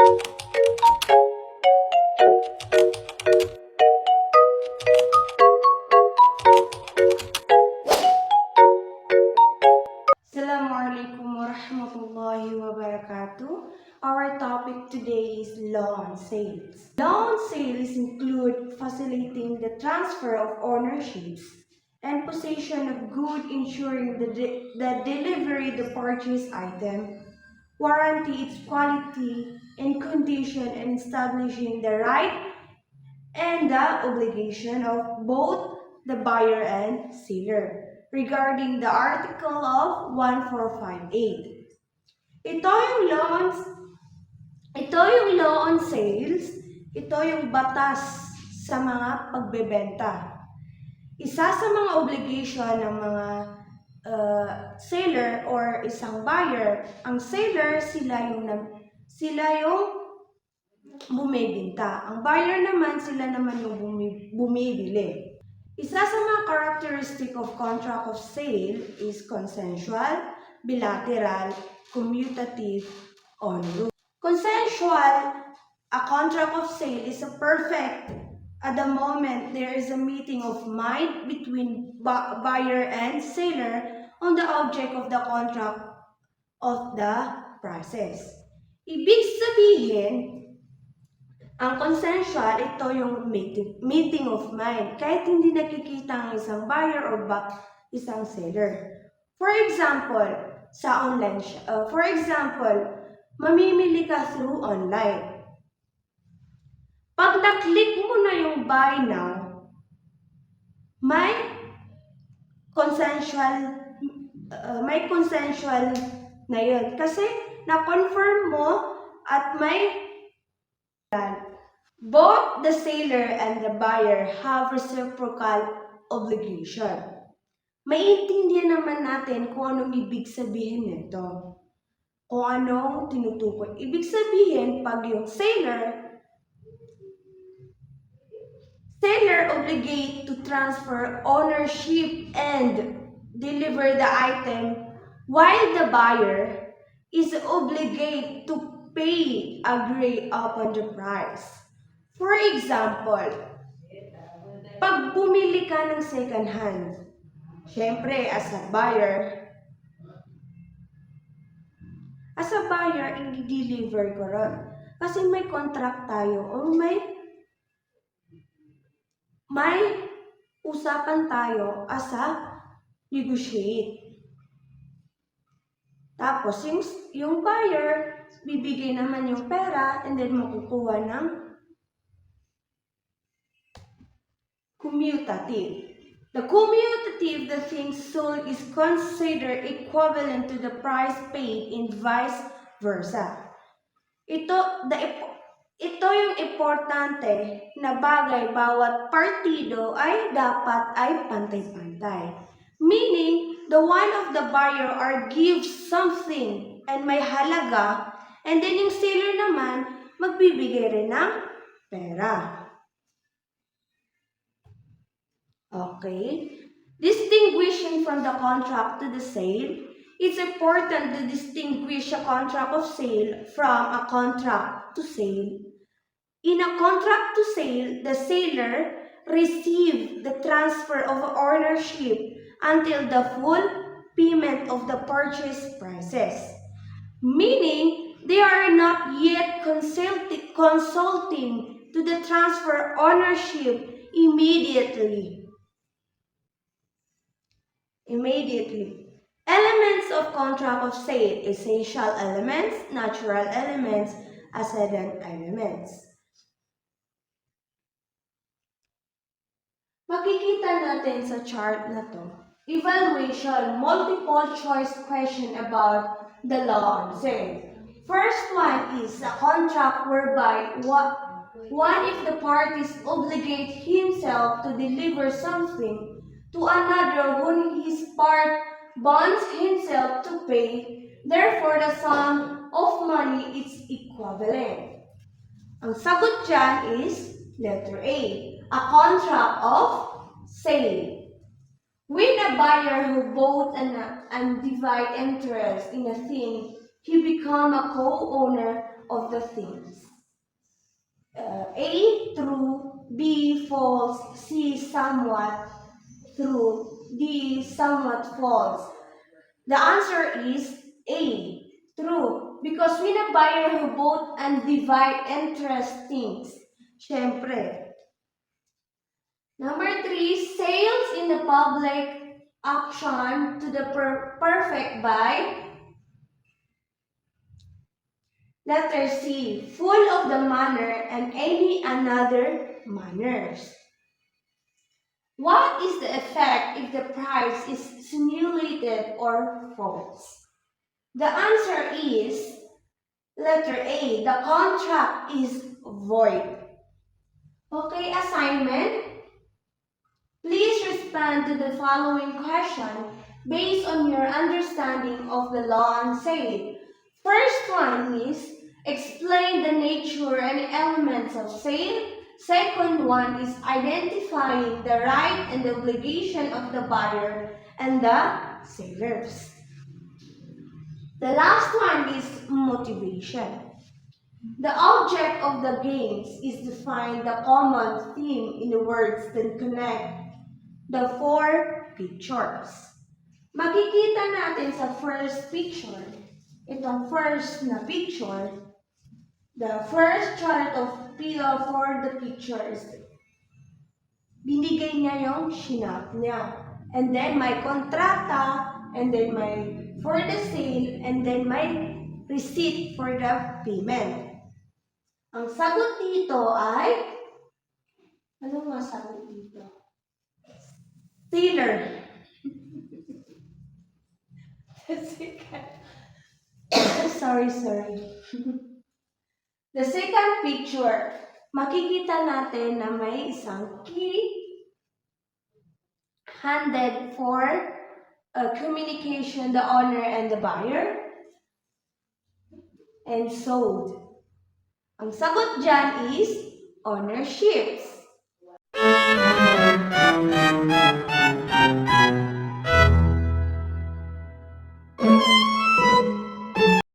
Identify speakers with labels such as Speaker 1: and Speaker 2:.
Speaker 1: Assalamualaikum warahmatullahi wabarakatuh. Our topic today is law on sales. Law on sales include facilitating the transfer of ownerships and possession of good, ensuring the delivery of the purchased item, warranty its quality and condition, and establishing the right and the obligation of both the buyer and seller regarding the article of 1458. Ito yung law on sales, ito yung batas sa mga pagbebenta. Isa sa mga obligation ng mga seller or isang buyer, ang seller sila yung bumibenta. Ang buyer naman, sila naman yung bumibili. Isa sa mga characteristic of contract of sale is consensual, bilateral, commutative, on route. Consensual, a contract of sale is a perfect at the moment there is a meeting of mind between buyer and seller on the object of the contract of the process. Ibig sabihin, ang consensual, ito yung meeting of mind. Kahit hindi nakikita ang isang buyer or isang seller. For example, mamimili ka through online. Pag na-click mo na yung buy now, may consensual na yun. Kasi na-confirm mo at may both the seller and the buyer have reciprocal obligation. Maiintindihan naman natin kung anong ibig sabihin nito. Kung anong tinutukoy. Ibig sabihin, pag yung seller obligate to transfer ownership and deliver the item, while the buyer is obligate to pay, agree upon the price. For example, pag bumili ka ng second hand, syempre as a buyer, i-deliver ko ron. Kasi may contract tayo o may usapan tayo as a negotiate. Tapos yung buyer, bibigay naman yung pera and then makukuha ng commutative. The commutative, the thing sold is considered equivalent to the price paid and vice versa. Ito yung importante na bagay, bawat partido ay dapat ay pantay-pantay. Meaning, the one of the buyer or gives something and may halaga, and then yung seller naman magbibigay rin ng pera. Okay? Distinguishing from the contract to the sale, it's important to distinguish a contract of sale from a contract to sale. In a contract to sale, the seller receives the transfer of ownership until the full payment of the purchase prices. Meaning, they are not yet consulting to the transfer ownership immediately. Elements of contract of sale: essential elements, natural elements, accident elements. Makikita natin sa chart na to, evaluation, multiple choice question about the law on sale. First one is a contract whereby one if the parties obligate himself to deliver something to another whom his part bonds himself to pay, therefore the sum of money is equivalent. Ang sagot dyan is letter A, a contract of sale. When a buyer who bought and divide interest in a thing, he become a co-owner of the things. A, true, B, false, C, somewhat true, D, somewhat false. The answer is A, true, because when a buyer who bought and divide interest things. Siyempre. Number 3, sales in the public auction to the perfect buy. Letter C, full of the manner and any another manners. What is the effect if the price is simulated or false? The answer is letter A, the contract is void. Okay, assignment. Please respond to the following question based on your understanding of the law on sale. First one is explain the nature and elements of sale. Second one is identifying the right and the obligation of the buyer and the sellers. The last one is motivation. The object of the games is to find the common theme in the words that connect the 4 pictures. Makikita natin sa first picture, itong first na picture, the first chart of for the pictures, binigay niya yung shinap niya. And then may kontrata, and then may for the sale, and then may receipt for the payment. Ang sagot dito ay, ano nga sagot dito? Seller. Sorry. The second picture, makikita natin na may isang key handed for communication, the owner and the buyer, and sold. Ang sagot dyan is ownerships.